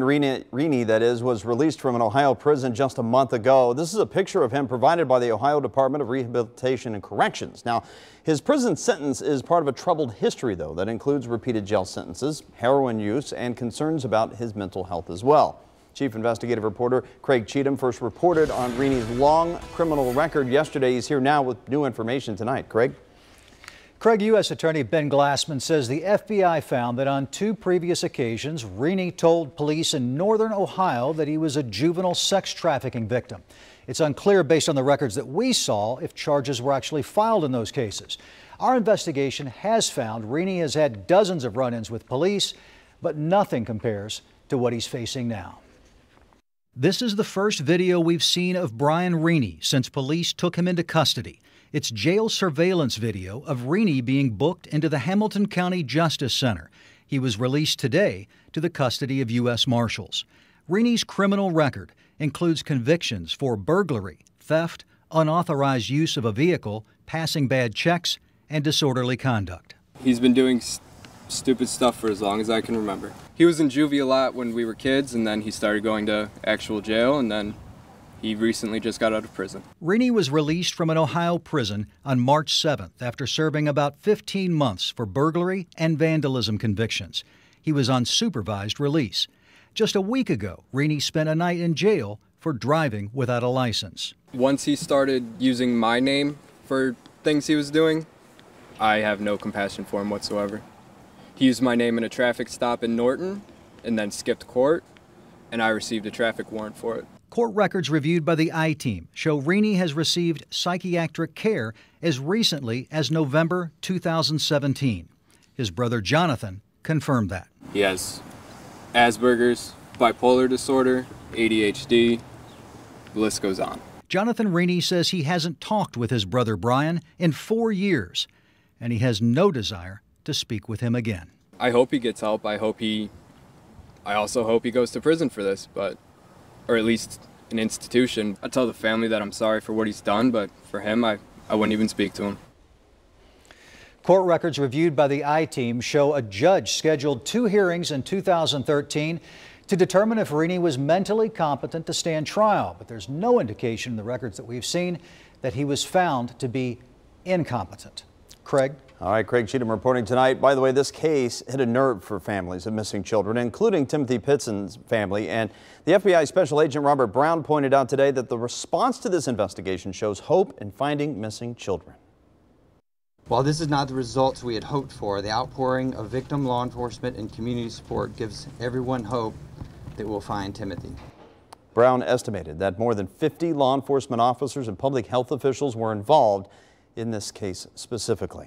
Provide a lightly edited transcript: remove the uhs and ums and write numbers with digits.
Rini, that is, was released from an Ohio prison just a month ago. This is a picture of him provided by the Ohio Department of Rehabilitation and Corrections. Now, his prison sentence is part of a troubled history, though, that includes repeated jail sentences, heroin use, and concerns about his mental health as well. Chief investigative reporter Craig Cheatham first reported on Rini's long criminal record yesterday. He's here now with new information tonight. Craig? Craig, U.S. Attorney Ben Glassman says the FBI found that on 2 previous occasions, Rini told police in northern Ohio that he was a juvenile sex trafficking victim. It's unclear, based on the records that we saw, if charges were actually filed in those cases. Our investigation has found Rini has had dozens of run-ins with police, but nothing compares to what he's facing now. This is the first video we've seen of Brian Rini since police took him into custody. It's jail surveillance video of Rini being booked into the Hamilton County Justice Center. He was released today to the custody of U.S. Marshals. Rini's criminal record includes convictions for burglary, theft, unauthorized use of a vehicle, passing bad checks, and disorderly conduct. He's been doing stupid stuff for as long as I can remember. He was in juvie a lot when we were kids, and then he started going to actual jail, and then he recently just got out of prison. Rini was released from an Ohio prison on March 7th after serving about 15 months for burglary and vandalism convictions. He was on supervised release. Just a week ago, Rini spent a night in jail for driving without a license. Once he started using my name for things he was doing, I have no compassion for him whatsoever. He used my name in a traffic stop in Norton and then skipped court, and I received a traffic warrant for it. Court records reviewed by the I-Team show Rini has received psychiatric care as recently as November 2017. His brother Jonathan confirmed that. He has Asperger's, bipolar disorder, ADHD, the list goes on. Jonathan Rini says he hasn't talked with his brother Brian in 4 years, and he has no desire to speak with him again. I hope he gets help. I also hope he goes to prison for this, or at least an institution. I tell the family that I'm sorry for what he's done, but for him, I wouldn't even speak to him. Court records reviewed by the I-Team show a judge scheduled 2 hearings in 2013 to determine if Rini was mentally competent to stand trial. But there's no indication in the records that we've seen that he was found to be incompetent. Craig? All right, Craig Cheatham reporting tonight. By the way, this case hit a nerve for families of missing children, including Timothy Pitson's family. And the FBI Special Agent Robert Brown pointed out today that the response to this investigation shows hope in finding missing children. While this is not the results we had hoped for, the outpouring of victim law enforcement and community support gives everyone hope that we'll find Timothy. Brown estimated that more than 50 law enforcement officers and public health officials were involved in this case specifically.